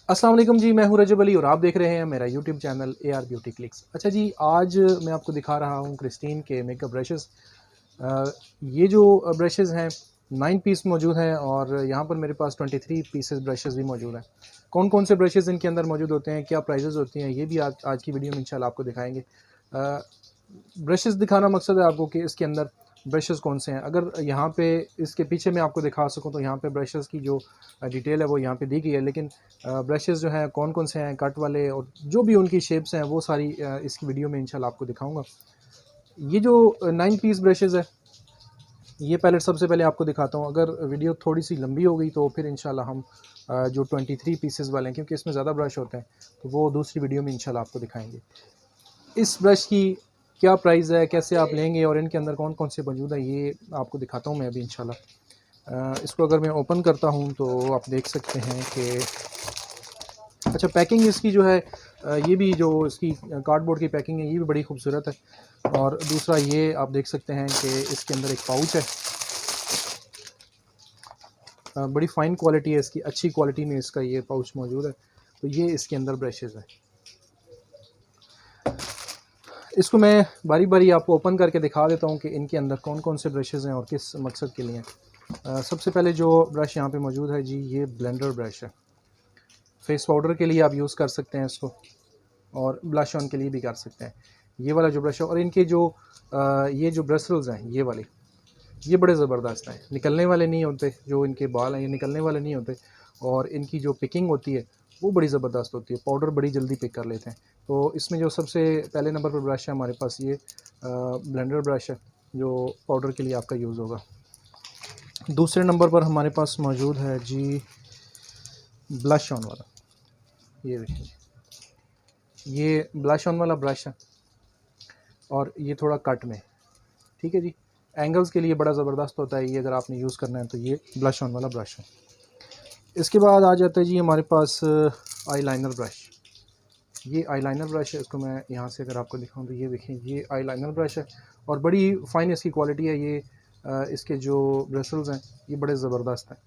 अस्सलाम वालेकुम जी, मैं हूं रजब अली और आप देख रहे हैं मेरा YouTube channel AR beauty clicks. अच्छा जी, आज मैं आपको दिखा रहा हूं क्रिस्टीन के मेकअप ब्रशेस। ये जो ब्रशेस हैं 9 पीस मौजूद हैं और यहाँ पर मेरे पास 23 पीसेस ब्रशेस भी मौजूद हैं। कौन कौन से ब्रशेस इनके अंदर मौजूद होते हैं, क्या प्राइजेस होती हैं, ये भी आज की वीडियो में इंशाल्लाह आपको दिखाएंगे। ब्रशेस दिखाना मकसद है आपको कि इसके अंदर ब्रशेस कौन से हैं। अगर यहाँ पे इसके पीछे मैं आपको दिखा सकूँ तो यहाँ पे ब्रशेस की जो डिटेल है वो यहाँ पे दी गई है, लेकिन ब्रशेस जो हैं कौन कौन से हैं, कट वाले और जो भी उनकी शेप्स हैं वो सारी इसकी वीडियो में इंशाल्लाह आपको दिखाऊंगा। ये जो 9 पीस ब्रशेस है, ये पहले सबसे पहले आपको दिखाता हूँ। अगर वीडियो थोड़ी सी लंबी हो गई तो फिर इंशाल्लाह हम जो 23 पीसेस वाले हैं, क्योंकि इसमें ज़्यादा ब्रश होते हैं, तो वो दूसरी वीडियो में इंशाल्लाह आपको दिखाएंगे। इस ब्रश की क्या प्राइस है, कैसे आप लेंगे और इनके अंदर कौन कौन से मौजूद है, ये आपको दिखाता हूँ मैं अभी इंशाल्लाह। इसको अगर मैं ओपन करता हूँ तो आप देख सकते हैं कि अच्छा, पैकिंग इसकी जो है ये भी जो इसकी कार्डबोर्ड की पैकिंग है ये भी बड़ी खूबसूरत है। और दूसरा ये आप देख सकते हैं कि इसके अंदर एक पाउच है, बड़ी फ़ाइन क्वालिटी है इसकी, अच्छी क्वालिटी में इसका ये पाउच मौजूद है। तो ये इसके अंदर ब्रशेज़ है। इसको मैं बारी बारी आपको ओपन करके दिखा देता हूँ कि इनके अंदर कौन कौन से ब्रशेज़ हैं और किस मकसद के लिए हैं। सबसे पहले जो ब्रश यहाँ पे मौजूद है जी, ये ब्लेंडर ब्रश है। फेस पाउडर के लिए आप यूज़ कर सकते हैं इसको, और ब्लश ऑन के लिए भी कर सकते हैं। ये वाला जो ब्रश है, और इनके जो ये जो ब्रसल्स हैं ये वाले, ये बड़े ज़बरदस्त हैं, निकलने वाले नहीं होते। जो इनके बाल हैं ये निकलने वाले नहीं होते, और इनकी जो पिकिंग होती है वो बड़ी ज़बरदस्त होती है। पाउडर बड़ी जल्दी पिक कर लेते हैं। तो इसमें जो सबसे पहले नंबर पर ब्रश है हमारे पास, ये ब्लेंडर ब्रश है जो पाउडर के लिए आपका यूज़ होगा। दूसरे नंबर पर हमारे पास मौजूद है जी ब्लश ऑन वाला। ये देखिए, ये ब्लश ऑन वाला ब्रश है और ये थोड़ा कट में, ठीक है जी। एंगल्स के लिए बड़ा ज़बरदस्त होता है ये, अगर आपने यूज़ करना है तो ये ब्लश ऑन वाला ब्रश है। इसके बाद आ जाता है जी हमारे पास आई लाइनर ब्रश। ये आई लाइनर ब्रश है, इसको मैं यहाँ से अगर आपको दिखाऊँ तो ये देखिए, ये आई लाइनर ब्रश है और बड़ी फ़ाइन इसकी क्वालिटी है। ये इसके जो ब्रसल्स हैं ये बड़े ज़बरदस्त हैं।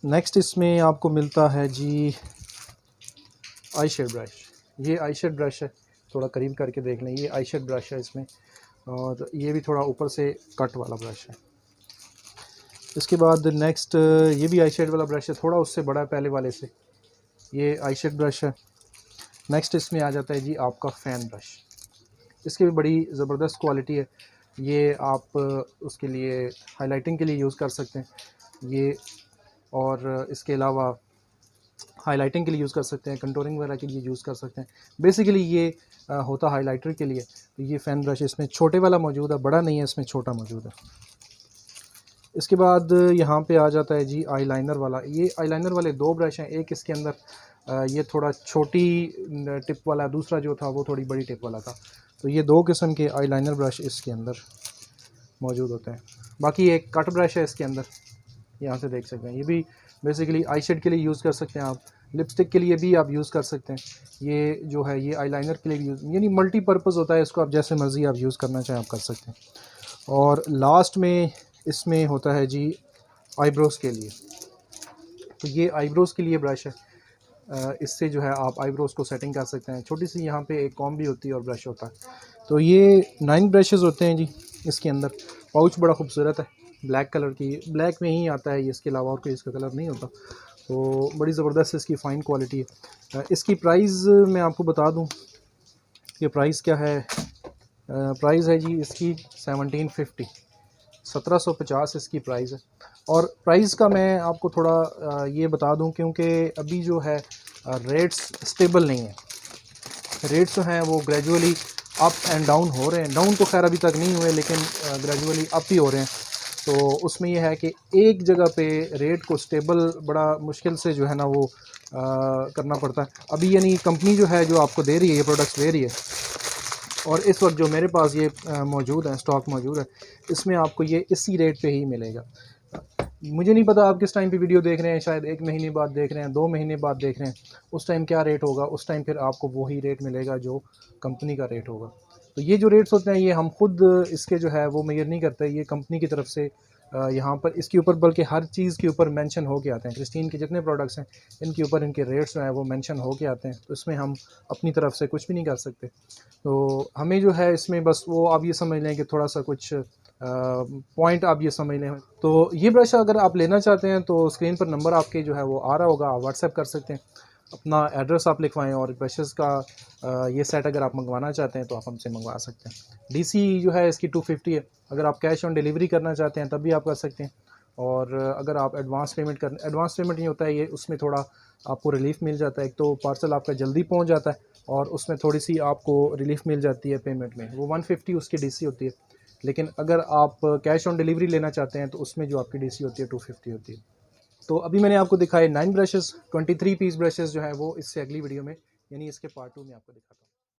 नेक्स्ट इसमें आपको मिलता है जी आई शेड ब्रश। ये आई शेड ब्रश है, थोड़ा करीब करके देख लें, ये आई शेड ब्रश है इसमें, और ये भी थोड़ा ऊपर से कट वाला ब्रश है। इसके बाद नेक्स्ट ये भी आई शेड वाला ब्रश है, थोड़ा उससे बड़ा है पहले वाले से। ये आई शेड ब्रश है। नेक्स्ट इसमें आ जाता है जी आपका फ़ैन ब्रश। इसकी भी बड़ी ज़बरदस्त क्वालिटी है। ये आप उसके लिए हाइलाइटिंग के लिए यूज़ कर सकते हैं ये, और इसके अलावा हाइलाइटिंग के लिए यूज़ कर सकते हैं, कंटूरिंग वगैरह के लिए यूज़ कर सकते हैं। बेसिकली ये होता हाइलाइटर के लिए। तो ये फ़ैन ब्रश इसमें छोटे वाला मौजूद है, बड़ा नहीं है, इसमें छोटा मौजूद है। इसके बाद यहाँ पे आ जाता है जी आई लाइनर वाला। ये आई लाइनर वाले दो ब्रश हैं, एक इसके अंदर ये थोड़ा छोटी टिप वाला, दूसरा जो था वो थोड़ी बड़ी टिप वाला था। तो ये दो किस्म के आई लाइनर ब्रश इसके अंदर मौजूद होते हैं। बाकी एक कट ब्रश है इसके अंदर, यहाँ से देख सकते हैं। ये भी बेसिकली आई शेड के लिए यूज़ कर सकते हैं आप, लिपस्टिक के लिए भी आप यूज़ कर सकते हैं। ये जो है ये आई लाइनर के लिए भी यूज़, यानी मल्टीपर्पज़ होता है, इसको आप जैसे मर्ज़ी आप यूज़ करना चाहें आप कर सकते हैं। और लास्ट में इसमें होता है जी आईब्रोज़ के लिए। तो ये आईब्रोज़ के लिए ब्रश है। इससे जो है आप आईब्रोज़ को सेटिंग कर सकते हैं। छोटी सी यहाँ पे एक कॉम भी होती है और ब्रश होता है। तो ये 9 ब्रशेज़ होते हैं जी इसके अंदर। पाउच बड़ा खूबसूरत है, ब्लैक कलर की, ब्लैक में ही आता है ये, इसके अलावा और कोई इसका कलर नहीं होता। तो बड़ी ज़बरदस्त इसकी फ़ाइन क्वालिटी है। इसकी प्राइस मैं आपको बता दूँ कि प्राइस क्या है। प्राइस है जी इसकी 1750, 1750 इसकी प्राइस है। और प्राइस का मैं आपको थोड़ा ये बता दूं, क्योंकि अभी जो है रेट्स स्टेबल नहीं है। रेट्स जो हैं वो ग्रेजुअली अप एंड डाउन हो रहे हैं। डाउन तो खैर अभी तक नहीं हुए, लेकिन ग्रेजुअली अप ही हो रहे हैं। तो उसमें यह है कि एक जगह पे रेट को स्टेबल बड़ा मुश्किल से जो है ना वो करना पड़ता है अभी। यानी कंपनी जो है जो आपको दे रही है ये प्रोडक्ट्स दे रही है, और इस वक्त जो मेरे पास ये मौजूद है, स्टॉक मौजूद है, इसमें आपको ये इसी रेट पे ही मिलेगा। मुझे नहीं पता आप किस टाइम पे वीडियो देख रहे हैं, शायद 1 महीने बाद देख रहे हैं, 2 महीने बाद देख रहे हैं। उस टाइम क्या रेट होगा, उस टाइम फिर आपको वही रेट मिलेगा जो कंपनी का रेट होगा। तो ये जो रेट्स होते हैं ये हम खुद इसके जो है वो मेजर नहीं करते, ये कंपनी की तरफ से यहाँ पर इसके ऊपर बल्कि हर चीज़ के ऊपर मेंशन हो के आते हैं। क्रिस्टीन के जितने प्रोडक्ट्स हैं इनके ऊपर इनके रेट्स जो हैं वो मेंशन हो के आते हैं, तो इसमें हम अपनी तरफ से कुछ भी नहीं कर सकते। तो हमें जो है इसमें बस वो आप ये समझ लें कि थोड़ा सा कुछ पॉइंट आप ये समझ लें। तो ये ब्रश अगर आप लेना चाहते हैं तो स्क्रीन पर नंबर आपके जो है वो आ रहा होगा, आप व्हाट्सएप कर सकते हैं, अपना एड्रेस आप लिखवाएं और ब्रशेज़ का ये सेट अगर आप मंगवाना चाहते हैं तो आप हमसे मंगवा सकते हैं। डीसी जो है इसकी 250 है। अगर आप कैश ऑन डिलीवरी करना चाहते हैं तब भी आप कर सकते हैं, और अगर आप एडवांस पेमेंट नहीं होता है ये, उसमें थोड़ा आपको रिलीफ मिल जाता है। एक तो पार्सल आपका जल्दी पहुंच जाता है और उसमें थोड़ी सी आपको रिलीफ मिल जाती है पेमेंट में, वो 150 उसकी डीसी होती है। लेकिन अगर आप कैश ऑन डिलीवरी लेना चाहते हैं तो उसमें जो आपकी डीसी होती है 250 होती है। तो अभी मैंने आपको दिखाए 9 ब्रशेज़, 23 पीस ब्रशेज़ जो है वो इससे अगली वीडियो में यानी इसके पार्ट 2 में आपको दिखाता हूँ।